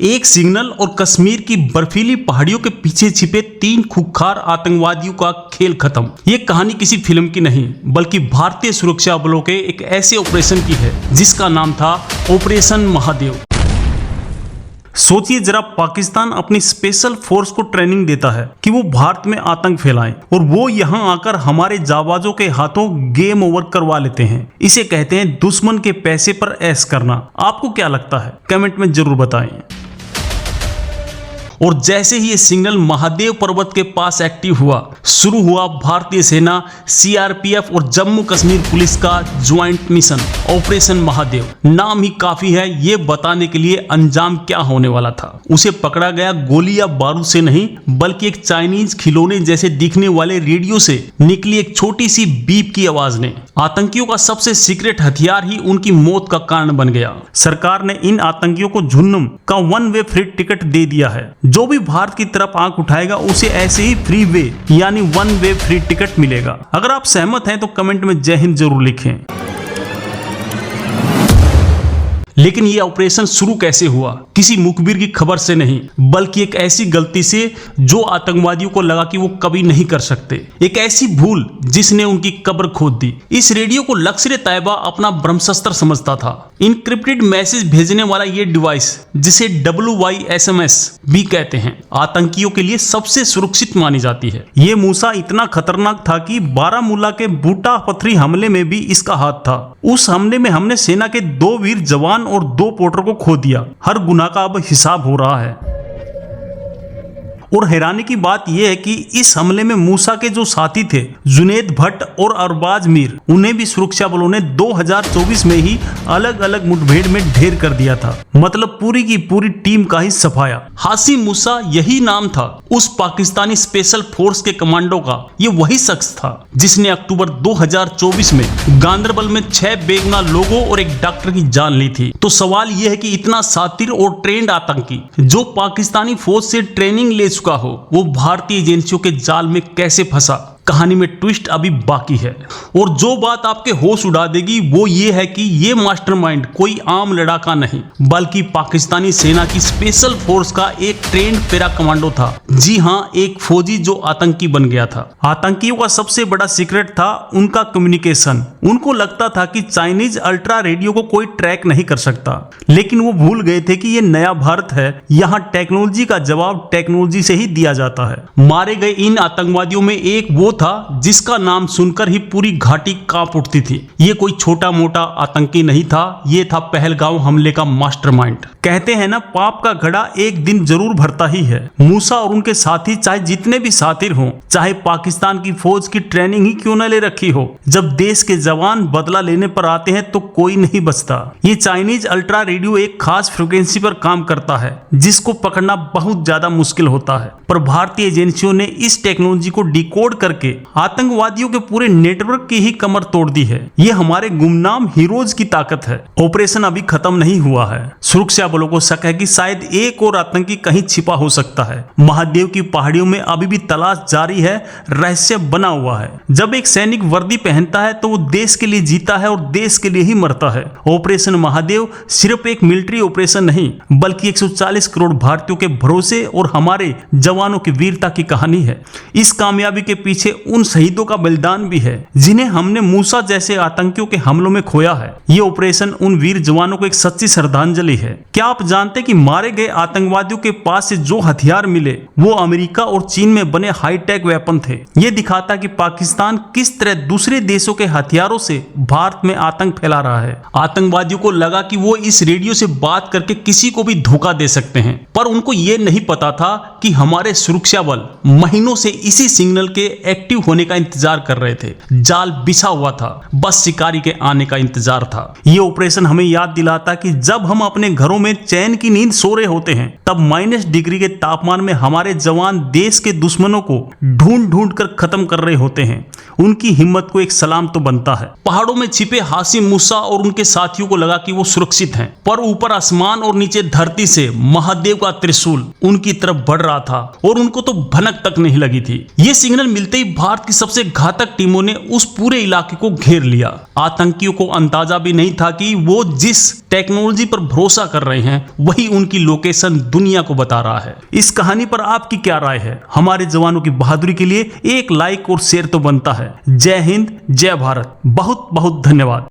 एक सिग्नल और कश्मीर की बर्फीली पहाड़ियों के पीछे छिपे 3 खूंखार आतंकवादियों का खेल खत्म। ये कहानी किसी फिल्म की नहीं बल्कि भारतीय सुरक्षा बलों के एक ऐसे ऑपरेशन की है जिसका नाम था ऑपरेशन महादेव। सोचिए जरा, पाकिस्तान अपनी स्पेशल फोर्स को ट्रेनिंग देता है कि वो भारत में आतंक फैलाएं और वो यहाँ आकर हमारे जाबाजों के हाथों गेम ओवर करवा लेते हैं। इसे कहते हैं दुश्मन के पैसे पर ऐश करना। आपको क्या लगता है? कमेंट में जरूर बताएं। और जैसे ही ये सिग्नल महादेव पर्वत के पास एक्टिव हुआ, शुरू हुआ भारतीय सेना, सीआरपीएफ और जम्मू कश्मीर पुलिस का ज्वाइंट मिशन ऑपरेशन महादेव। नाम ही काफी है ये बताने के लिए अंजाम क्या होने वाला था। उसे पकड़ा गया गोली या बारूद से नहीं बल्कि एक चाइनीज खिलौने जैसे दिखने वाले रेडियो से निकली एक छोटी सी बीप की आवाज ने। आतंकियों का सबसे सीक्रेट हथियार ही उनकी मौत का कारण बन गया। सरकार ने इन आतंकियों को झुन्नम का 1 वे फ्री टिकट दे दिया है। जो भी भारत की तरफ आंख उठाएगा उसे ऐसे ही फ्री वे यानी 1 वे फ्री टिकट मिलेगा। अगर आप सहमत हैं तो कमेंट में जय हिंद जरूर लिखें। लेकिन यह ऑपरेशन शुरू कैसे हुआ? किसी मुखबिर की खबर से नहीं बल्कि एक ऐसी गलती से जो आतंकवादियों को लगा कि वो कभी नहीं कर सकते। एक ऐसी भूल जिसने उनकी कब्र खोद दी। इस रेडियो को लश्कर तैयबा अपना ब्रह्मास्त्र समझता था। इनक्रिप्टेड मैसेज भेजने वाला ये डिवाइस, जिसे WYSMS भी कहते हैं, आतंकियों के लिए सबसे सुरक्षित मानी जाती है। ये मूसा इतना खतरनाक था कि बारामूला के बूटा पथरी हमले में भी इसका हाथ था। उस हमले में हमने सेना के 2 वीर जवान और 2 पोर्टर को खो दिया। हर गुनाह का अब हिसाब हो रहा है। और हैरानी की बात यह है कि इस हमले में मूसा के जो साथी थे, जुनेद भट्ट और अरबाज मीर, उन्हें भी सुरक्षा बलों ने 2024 में ही अलग अलग मुठभेड़ में ढेर कर दिया था। मतलब पूरी की पूरी टीम का ही सफाया। हाशिम मूसा यही नाम था उस पाकिस्तानी स्पेशल फोर्स के कमांडो का। ये वही शख्स था जिसने अक्टूबर 2024 में गांदरबल में 6 बेगुनाह लोगों और एक डॉक्टर की जान ली थी। तो सवाल यह है कि इतना शातिर और ट्रेंड आतंकी जो पाकिस्तानी फौज से ट्रेनिंग ले चुका हो, वो भारतीय एजेंसियों के जाल में कैसे फंसा? कहानी में ट्विस्ट अभी बाकी है। और जो बात आपके होश उड़ा देगी वो ये है कि ये मास्टरमाइंड कोई आम लड़ाका नहीं बल्कि पाकिस्तानी सेना की स्पेशल फोर्स का एक ट्रेंड पैरा कमांडो था। जी हाँ, एक फौजी जो आतंकी बन गया था। आतंकियों का सबसे बड़ा सीक्रेट था उनका कम्युनिकेशन। उनको लगता था कि चाइनीज अल्ट्रा रेडियो को कोई ट्रैक नहीं कर सकता, लेकिन वो भूल गए थे कि ये नया भारत है। यहाँ टेक्नोलॉजी का जवाब टेक्नोलॉजी से ही दिया जाता है। मारे गए इन आतंकवादियों में एक वो था जिसका नाम सुनकर ही पूरी घाटी कांप उठती थी। ये कोई छोटा मोटा आतंकी नहीं था, ये था पहलगाम हमले का मास्टरमाइंड। कहते हैं ना, पाप का घड़ा एक दिन जरूर भरता ही है। मूसा और उनके साथी चाहे जितने भी सातिर हों, चाहे पाकिस्तान की फौज की ट्रेनिंग ही क्यों न ले रखी हो, जब देश के जवान बदला लेने पर आते हैं तो कोई नहीं बचता। ये चाइनीज अल्ट्रा रेडियो एक खास फ्रिक्वेंसी पर काम करता है जिसको पकड़ना बहुत ज्यादा मुश्किल होता है, पर भारतीय एजेंसियों ने इस टेक्नोलॉजी को डिकोड करके आतंकवादियों के पूरे नेटवर्क की ही कमर तोड़ दी है। ये हमारे गुमनाम हीरोज की ताकत है। ऑपरेशन अभी खत्म नहीं हुआ है। सुरक्षा बलों को शक है कि शायद एक और आतंकी कहीं छिपा हो सकता है। महादेव की पहाड़ियों में अभी भी तलाश जारी है, रहस्य बना हुआ है। जब एक सैनिक वर्दी पहनता है तो वो देश के लिए जीता है और देश के लिए ही मरता है। ऑपरेशन महादेव सिर्फ एक मिलिट्री ऑपरेशन नहीं बल्कि 140 करोड़ भारतीयों के भरोसे और हमारे जवानों की वीरता की कहानी है। इस कामयाबी के पीछे उन शहीदों का बलिदान भी है जिन्हें हमने मूसा जैसे आतंकियों के हमलों में खोया है। ये ऑपरेशन उन वीर जवानों को एक सच्ची श्रद्धांजलि है। क्या आप जानते कि मारे गए आतंकवादियों के पास से जो हथियार मिले वो अमेरिका और चीन में बने हाईटेक वेपन थे? ये दिखाता कि पाकिस्तान किस तरह दूसरे देशों के हथियारों से भारत में आतंक फैला रहा है। आतंकवादियों को लगा कि वो इस रेडियो से बात करके किसी को भी धोखा दे सकते हैं, पर उनको ये नहीं पता था कि हमारे सुरक्षा बल महीनों से इसी सिग्नल के एक्टिव होने का इंतजार कर रहे थे। जाल बिछा हुआ था, बस शिकारी के आने का इंतजार था। ये ऑपरेशन हमें याद दिलाता कि जब हम अपने घरों में चैन की नींद सो रहे होते हैं तब -डिग्री के तापमान में हमारे जवान देश के दुश्मनों को ढूंढ ढूंढ कर खत्म कर रहे होते हैं। उनकी हिम्मत को एक सलाम तो बनता है। पहाड़ों में छिपे हाशिम मूसा और उनके साथियों को लगा कि वो सुरक्षित हैं, पर ऊपर आसमान और नीचे धरती से महादेव का त्रिशूल उनकी तरफ बढ़ रहा था और उनको तो भनक तक नहीं लगी थी। ये सिग्नल मिलते ही भारत की सबसे घातक टीमों ने उस पूरे इलाके को घेर लिया। आतंकियों को अंदाजा भी नहीं था कि वो जिस टेक्नोलॉजी पर भरोसा कर रहे हैं, वही उनकी लोकेशन दुनिया को बता रहा है। इस कहानी पर आपकी क्या राय है? हमारे जवानों की बहादुरी के लिए एक लाइक और शेयर तो बनता है। जय हिंद, जय भारत, बहुत बहुत धन्यवाद।